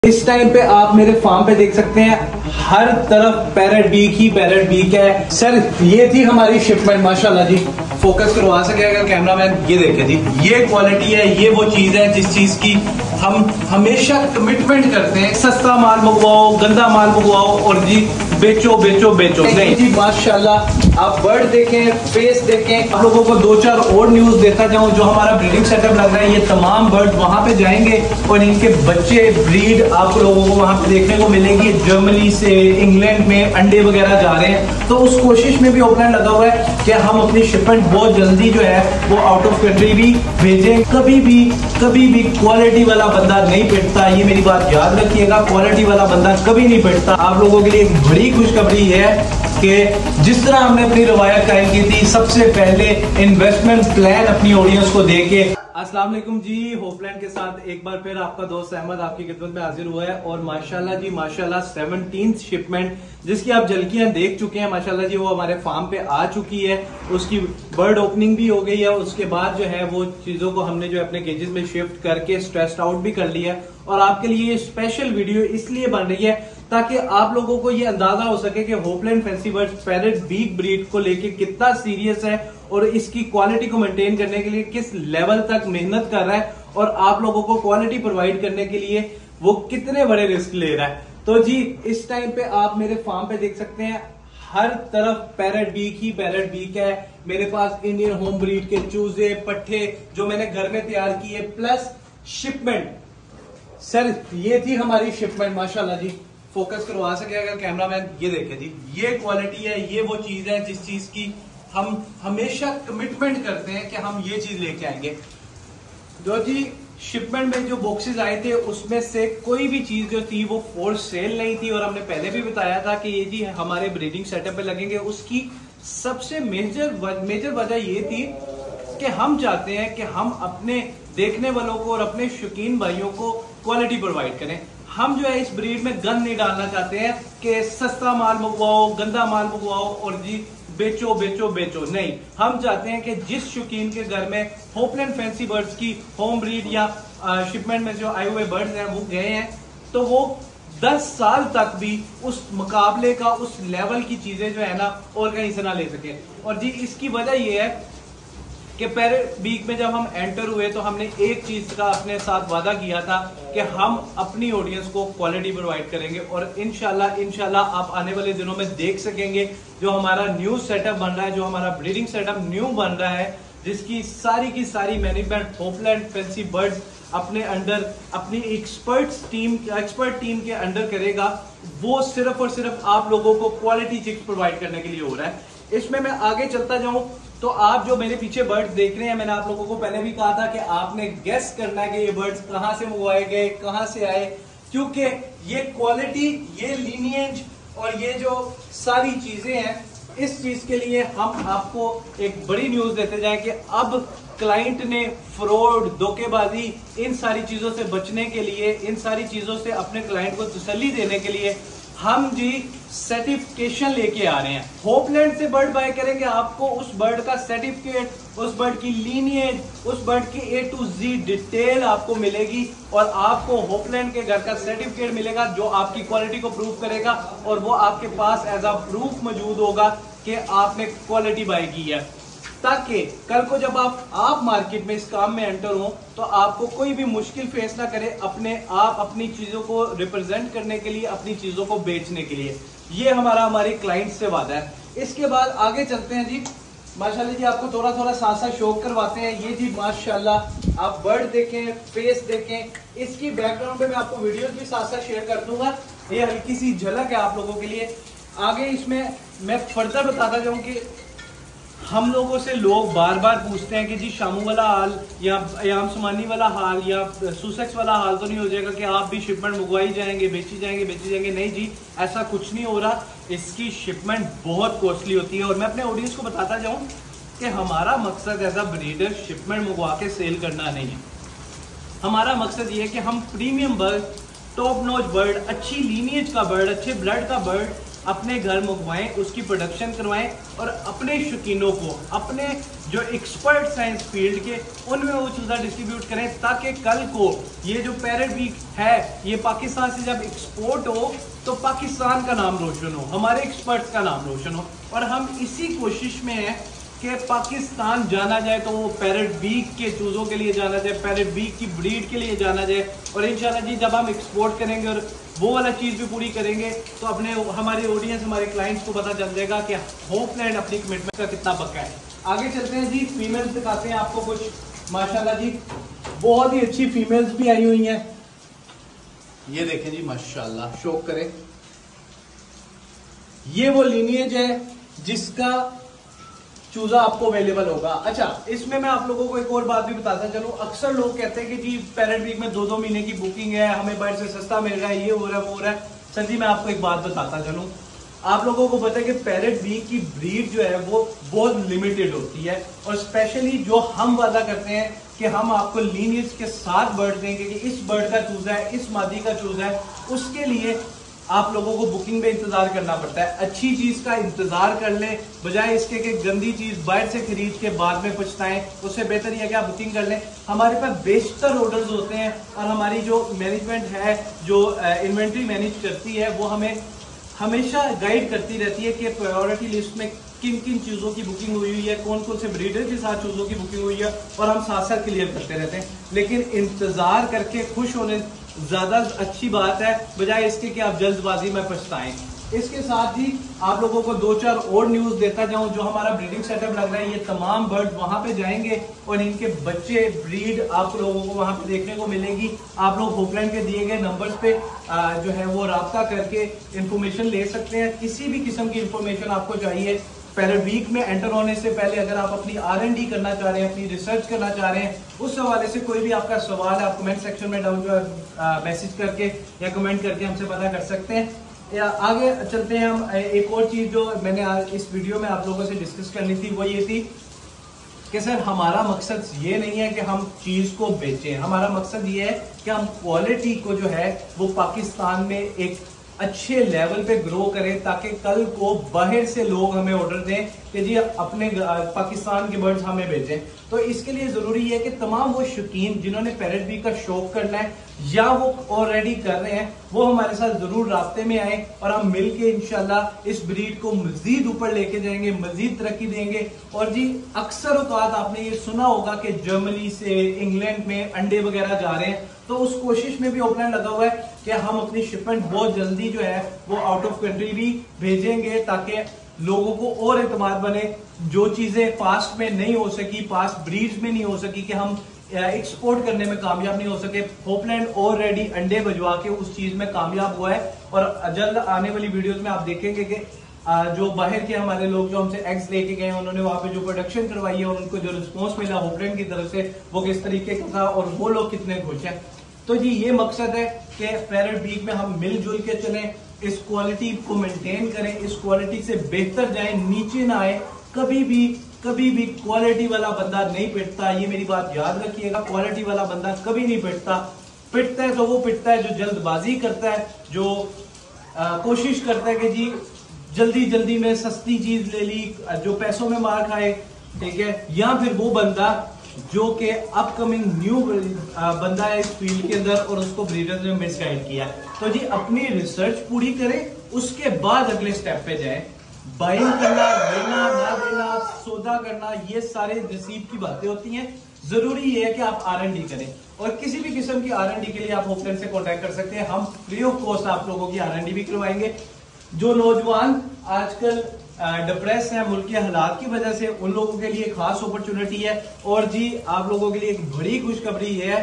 इस टाइम पे आप मेरे फार्म पे देख सकते हैं हर तरफ पैरेट बीक ही पैरेट बीक है। सर ये थी हमारी शिपमेंट, माशाल्लाह जी। फोकस करवा सकेगा कैमरामैन, ये देखे जी, ये क्वालिटी है, ये वो चीज है जिस चीज की हम हमेशा कमिटमेंट करते हैं। सस्ता माल मंगवाओ, गंदा माल मंगवाओ और जी बेचो बेचो बेचो नहीं जी। माशाल्लाह आप बर्ड देखें, फेस देखें। आप लोगों को दो चार और न्यूज देता जाऊं जो हमारा ब्रीडिंग सेटअप लग रहा है। ये तमाम बर्ड वहां पे जाएंगे और इनके बच्चे ब्रीड आप लोगों को वहां पे देखने को मिलेगी। जर्मनी से इंग्लैंड में अंडे वगैरह जा रहे हैं, तो उस कोशिश में भी ओपनर लगा हुआ है कि हम अपनी शिपमेंट बहुत जल्दी जो है वो आउट ऑफ कंट्री भी भेजें। कभी भी क्वालिटी वाला बंदा नहीं पिटता, ये मेरी बात याद रखिएगा। क्वालिटी वाला बंदा कभी नहीं पिटता। आप लोगों के लिए एक बड़ी खुशखबरी है कि जिस तरह हमने अपनी रवायत कायम की थी, सबसे पहले इन्वेस्टमेंट प्लान अपनी ऑडियंस को देके। अस्सलाम वालेकुम जी, होपलैंड के साथ एक बार फिर आपका दोस्त अहमद आपकी खिदमत में हाजिर हुआ है। और माशाल्लाह जी माशाल्लाह 17th शिपमेंट जिसकी आप झलकियां देख चुके हैं, माशाल्लाह जी वो हमारे फार्म पे आ चुकी है। उसकी बर्ड ओपनिंग भी हो गई है। उसके बाद जो है वो चीजों को हमने जो अपने केजेस में शिफ्ट करके स्ट्रेस्ड आउट भी कर लिया है। और आपके लिए ये स्पेशल वीडियो इसलिए बन रही है ताकि आप लोगों को ये अंदाजा हो सके कि Hopeland fancy birds parrot beak breed को लेके कितना सीरियस है और इसकी क्वालिटी को मेंटेन करने के लिए किस लेवल तक मेहनत कर रहा है और आप लोगों को क्वालिटी प्रोवाइड करने के लिए वो कितने बड़े रिस्क ले रहा है। तो जी इस टाइम पे आप मेरे फार्म पे देख सकते हैं हर तरफ पैरेट बीक ही पैरेट बीक है। मेरे पास इंडियन होम ब्रीड के चूजे पट्टे जो मैंने घर में तैयार किए, प्लस शिपमेंट। सर ये थी हमारी शिपमेंट, माशाल्लाह जी। फोकस करवा सकेगा कैमरामैन, ये देखे जी, ये क्वालिटी है, ये वो चीज है जिस चीज की हम हमेशा कमिटमेंट करते हैं कि हम ये चीज लेके आएंगे। जो जी शिपमेंट में जो बॉक्सेस आए थे उसमें से कोई भी चीज जो थी वो फॉर सेल नहीं थी। और हमने पहले भी बताया था कि ये जी हमारे ब्रीडिंग सेटअप पे लगेंगे। उसकी सबसे मेजर वजह ये थी कि हम चाहते हैं कि हम अपने देखने वालों को और अपने शौकीन भाइयों को क्वालिटी प्रोवाइड करें। हम जो है इस ब्रीड में गन नहीं डालना चाहते हैं कि सस्ता माल मंगवाओ, गंदा माल मंगवाओ और जी बेचो बेचो बेचो नहीं। हम चाहते हैं कि जिस शौकीन के घर में होपलैंड फैंसी बर्ड्स की होम ब्रीड या शिपमेंट में जो आए हुए बर्ड्स हैं वो गए हैं, तो वो 10 साल तक भी उस मुकाबले का उस लेवल की चीजें जो है ना और कहीं से ना ले सके। और जी इसकी वजह ये है कि पैरेट बीक में जब हम एंटर हुए तो हमने एक चीज का अपने साथ वादा किया था कि हम अपनी ऑडियंस को क्वालिटी प्रोवाइड करेंगे। और इंशाल्लाह आप आने वाले दिनों में देख सकेंगे जो हमारा न्यू सेटअप बन रहा है, जो हमारा ब्रीडिंग सेटअप न्यू बन रहा है, जिसकी सारी की सारी मैनेजमेंट होपलैंड फैंसी बर्ड्स अपने अंडर अपनी एक्सपर्ट टीम के अंडर करेगा। वो सिर्फ और सिर्फ आप लोगों को क्वालिटी चिक्स प्रोवाइड करने के लिए हो रहा है। इसमें मैं आगे चलता जाऊं तो आप जो मेरे पीछे बर्ड्स देख रहे हैं, मैंने आप लोगों को पहले भी कहा था कि आपने गेस करना है कि ये बर्ड्स कहां से मंगवाए गए, कहां से आए। क्योंकि ये क्वालिटी, ये लीनिएज और ये जो सारी चीजें हैं, इस चीज के लिए हम आपको एक बड़ी न्यूज देते जाएं कि अब क्लाइंट ने फ्रॉड, धोखेबाजी, इन सारी चीजों से बचने के लिए, इन सारी चीजों से अपने क्लाइंट को तसल्ली देने के लिए हम जी सर्टिफिकेशन लेके आ रहे हैं। होपलैंड से बर्ड बाय करेंगे, आपको उस बर्ड का सर्टिफिकेट, उस बर्ड की लीनिएज, उस बर्ड की A to Z डिटेल आपको मिलेगी और आपको होपलैंड के घर का सर्टिफिकेट मिलेगा जो आपकी क्वालिटी को प्रूव करेगा। और वो आपके पास एज अ प्रूफ मौजूद होगा कि आपने क्वालिटी बाय की है, ताकि कल को जब आप मार्केट में इस काम में एंटर हो तो आपको कोई भी मुश्किल फेस ना करे अपनी चीजों को रिप्रेजेंट करने के लिए, अपनी चीजों को बेचने के लिए। ये हमारे क्लाइंट से वादा है। इसके बाद आगे चलते हैं जी। माशाल्लाह जी आपको थोड़ा थोड़ा साथ शौक करवाते हैं। ये जी माशाल्लाह आप बर्ड देखें, फेस देखें। इसकी बैकग्राउंड पे मैं आपको वीडियोस भी साथ शेयर कर दूंगा। ये हल्की सी झलक है आप लोगों के लिए। आगे इसमें मैं फर्दर बताता जाऊं कि हम लोगों से लोग बार बार पूछते हैं कि जी शामू वाला हाल या सुमानी वाला हाल या सुसेक्स वाला हाल तो नहीं हो जाएगा कि आप भी शिपमेंट मंगवाई जाएंगे, बेची जाएंगे। नहीं जी, ऐसा कुछ नहीं हो रहा। इसकी शिपमेंट बहुत कॉस्टली होती है। और मैं अपने ऑडियंस को बताता जाऊं कि हमारा मकसद एज अ ब्रीडर शिपमेंट मंगवा के सेल करना नहीं है। हमारा मकसद ये है कि हम premium bird, top notch bird, अच्छी लीनिएज का बर्ड, अच्छे ब्लड का बर्ड अपने घर मंगवाएं, उसकी प्रोडक्शन करवाएं और अपने शौकीनों को, अपने जो एक्सपर्ट्स हैं इस फील्ड के, उनमें वो चूज़ा डिस्ट्रीब्यूट करें, ताकि कल को ये जो पैरेट बीक है ये पाकिस्तान से जब एक्सपोर्ट हो तो पाकिस्तान का नाम रोशन हो, हमारे एक्सपर्ट्स का नाम रोशन हो। और हम इसी कोशिश में हैं कि पाकिस्तान जाना जाए तो वो पैरेट बीक के चूज़ों के लिए जाना जाए, पैरेट बीक की ब्रीड के लिए जाना जाए। और इंशाल्लाह जी जब हम एक्सपोर्ट करेंगे और वो वाला चीज़ भी पूरी करेंगे तो अपने हमारी ऑडियंस, हमारे क्लाइंट्स को पता चल जाएगा कि होपलैंड अपनी कमिटमेंट का कितना पक्का है। आगे चलते हैं जी, फीमेल्स दिखाते हैं आपको कुछ। माशाल्लाह जी बहुत ही अच्छी फीमेल्स भी आई हुई हैं। ये देखें जी माशाल्लाह, शौक करें। ये वो लीनिएज है जिसका चूजा आपको अवेलेबल होगा। अच्छा, इसमें मैं आप लोगों को एक और बात भी बताता चलूं। अक्सर लोग कहते हैं कि जी पैरेट वीक में 2-2 महीने की बुकिंग है, हमें बर्ड से सस्ता मिल रहा है, ये हो रहा है वो हो रहा है। सर जी मैं आपको एक बात बताता चलूं, आप लोगों को पता है कि पैरेट बीक की ब्रीड जो है वो बहुत लिमिटेड होती है। और स्पेशली जो हम वादा करते हैं कि हम आपको लीनियज के साथ बर्ड देंगे कि इस बर्ड का चूजा है, इस मादी का चूजा है, उसके लिए आप लोगों को बुकिंग में इंतजार करना पड़ता है। अच्छी चीज का इंतजार कर लें, बजाय इसके कि गंदी चीज बाहर से खरीद के बाद में पछताएं। उससे बेहतर यह कि आप बुकिंग कर लें। हमारे पास बेशतर ऑर्डर्स होते हैं और हमारी जो मैनेजमेंट है, जो इन्वेंट्री मैनेज करती है, वो हमें हमेशा गाइड करती रहती है कि प्रायोरिटी लिस्ट में किन किन चीज़ों की बुकिंग हुई है, कौन कौन से ब्रीडर के साथ चीज़ों की बुकिंग हुई है, और हम साथ साथ क्लियर करते रहते हैं। लेकिन इंतजार करके खुश होने ज़्यादा अच्छी बात है, बजाय इसके कि आप जल्दबाजी में पछताएं। इसके साथ ही आप लोगों को 2-4 और न्यूज़ देता जाऊं। जो हमारा ब्रीडिंग सेटअप लग रहा है, ये तमाम बर्ड वहां पे जाएंगे और इनके बच्चे ब्रीड आप लोगों को वहां पे देखने को मिलेगी। आप लोग होपलैंड के दिए गए नंबर्स पे जो है वो राब्ता करके इंफॉर्मेशन ले सकते हैं। किसी भी किस्म की इंफॉर्मेशन आपको चाहिए पैरेट वीक में एंटर होने से पहले, अगर आप अपनी R&D करना चाह रहे हैं, अपनी रिसर्च करना चाह रहे हैं, उस हवाले से कोई भी आपका सवाल है, आप कमेंट सेक्शन में डाउन मैसेज करके या कमेंट करके हमसे पता कर सकते हैं। या आगे चलते हैं हम। एक और चीज जो मैंने आज इस वीडियो में आप लोगों से डिस्कस करनी थी वो ये थी कि सर हमारा मकसद ये नहीं है कि हम चीज को बेचें। हमारा मकसद ये है कि हम क्वालिटी को जो है वो पाकिस्तान में एक अच्छे लेवल पे ग्रो करें, ताकि कल को बाहर से लोग हमें ऑर्डर दें कि जी अपने पाकिस्तान के बर्ड्स हमें भेजें। तो इसके लिए जरूरी है कि तमाम वो शौकीन जिन्होंने पैरेट बीक का शौक करना है या वो ऑलरेडी कर रहे हैं, वो हमारे साथ जरूर रास्ते में आए और हम मिलके इंशाल्लाह इस ब्रीड को मजीद ऊपर लेके जाएंगे, मजीद तरक्की देंगे। और जी अक्सर औकात आपने ये सुना होगा कि जर्मनी से इंग्लैंड में अंडे वगैरह जा रहे हैं, तो उस कोशिश में भी ओपलैंड लगा हुआ है कि हम अपनी शिपमेंट बहुत जल्दी जो है वो आउट ऑफ कंट्री भी भेजेंगे, ताकि लोगों को और एतमाद बने। जो चीजें पास्ट में नहीं हो सकी, पास्ट ब्रीड्स में नहीं हो सकी, कि हम एक्सपोर्ट करने में कामयाब नहीं हो सके, होपलैंड ऑलरेडी अंडे भिजवा के उस चीज में कामयाब हुआ है। और जल्द आने वाली वीडियोस में आप देखेंगे कि जो बाहर के हमारे लोग जो हमसे एग्स लेके गए, उन्होंने वहां पे जो प्रोडक्शन करवाई है और उनको जो रिस्पॉन्स मिला होपलैंड की तरफ से वो किस तरीके का था और वो लोग कितने खुश हैं। तो जी ये मकसद है कि पैरेट बीक में हम मिलजुल के चलें, इस क्वालिटी को मेंटेन करें, इस क्वालिटी से बेहतर जाएं, नीचे ना आए। कभी भी क्वालिटी वाला बंदा नहीं पिटता, ये मेरी बात याद रखिएगा। क्वालिटी वाला बंदा कभी नहीं पिटता। पिटता है तो वो पिटता है जो जल्दबाजी करता है, जो कोशिश करता है कि जी जल्दी में सस्ती चीज ले ली, जो पैसों में मार खाए, ठीक है। या फिर वो बंदा जो कि अपकमिंग न्यू बंदा है इस फील्ड के अंदर और उसको ब्रीडर्स ने मिसगाइड किया। तो जी अपनी रिसर्च पूरी करें, उसके बाद अगले स्टेप पे जाएं। बाइंग करना, लेना ना देना, सौदा करना, ये सारे नसीब की बातें होती हैं। जरूरी ये है कि आप R&D करें, और किसी भी किस्म की R&D के लिए आप होपलैंड से कांटेक्ट कर सकते हैं। हम फ्री ऑफ कॉस्ट आप लोगों की R&D भी करवाएंगे। जो नौजवान आजकल डिप्रेस है मुल्क के हालात की वजह से, उन लोगों के लिए खास अपॉर्चुनिटी है। और जी आप लोगों के लिए एक बड़ी खुशखबरी है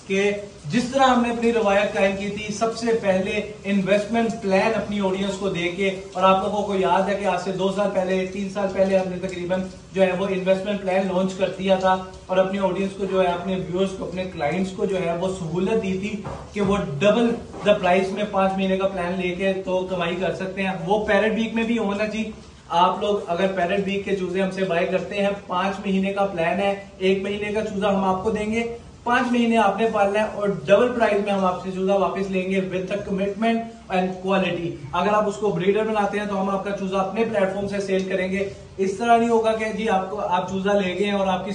कि जिस तरह हमने अपनी रवायत कायम की थी, सबसे पहले इन्वेस्टमेंट प्लान अपनी ऑडियंस को देके, और आप लोगों को याद है कि आज से 2 साल पहले, 3 साल पहले हमने तकरीबन जो है वो इन्वेस्टमेंट प्लान लॉन्च कर दिया था और अपनी ऑडियंस को जो है, अपने व्यूअर्स को, अपने क्लाइंट्स को जो है वो सहूलत दी थी कि वो डबल द प्राइस में 5 महीने का प्लान लेके तो कमाई कर सकते हैं। वो पैरेट वीक में भी होना चाहिए। आप लोग अगर पैरेट वीक के चूजे हमसे बाय करते हैं, 5 महीने का प्लान है, 1 महीने का चूजा हम आपको देंगे, 5 महीने आपने पालना है और डबल प्राइस में हम आपसे चूजा वापस लेंगे with the commitment and quality. अगर आप उसको ब्रीडर बनाते हैं तो हम आपका चूजा अपने प्लेटफॉर्म से सेल करेंगे। इस तरह नहीं होगा कि जी आपको आप चूजा ले गए हैं और आपकी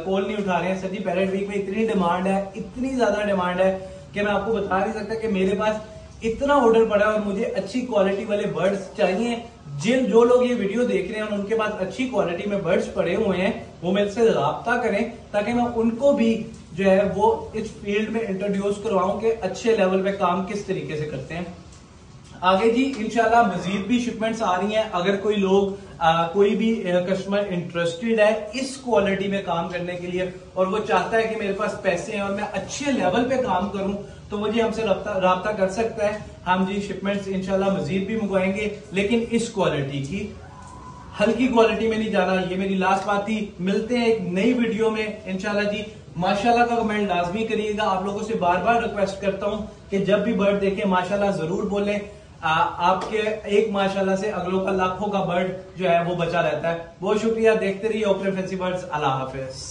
कॉल नहीं उठा रहे हैं। सर जी पैरेट वीक में इतनी डिमांड है, इतनी ज्यादा डिमांड है कि मैं आपको बता नहीं सकता कि मेरे पास इतना ऑर्डर पड़ा है और मुझे अच्छी क्वालिटी वाले बर्ड्स चाहिए। जो लोग ये वीडियो देख रहे हैं और उनके पास अच्छी क्वालिटी में बर्ड्स पड़े हुए हैं वो मेरे से राब्ता करें ताकि मैं उनको भी जो है वो इस फील्ड में इंट्रोड्यूस करवाऊं कि अच्छे लेवल पे काम किस तरीके से करते हैं। आगे जी इंशाल्लाह मजीद भी शिपमेंट्स आ रही हैं। अगर कोई लोग कोई भी कस्टमर इंटरेस्टेड है इस क्वालिटी में काम करने के लिए और वो चाहता है कि मेरे पास पैसे हैं और मैं अच्छे लेवल पे काम करूं तो वो जी हमसे राब्ता कर सकता है। हम जी शिपमेंट्स इंशाल्लाह मजीद भी मंगवाएंगे लेकिन इस क्वालिटी की, हल्की क्वालिटी में नहीं जाना। ये मेरी लास्ट बात थी। मिलते हैं एक नई वीडियो में इंशाल्लाह जी। माशाल्लाह का कमेंट लाजमी करिएगा। आप लोगों से बार बार रिक्वेस्ट करता हूं कि जब भी बर्ड देखें माशाल्लाह जरूर बोलें। आपके एक माशाल्लाह से अगलों का लाखों का बर्ड जो है वो बचा रहता है। बहुत शुक्रिया। देखते रहिए ओपन फैंसी बर्ड्स। अल्लाह हाफिज।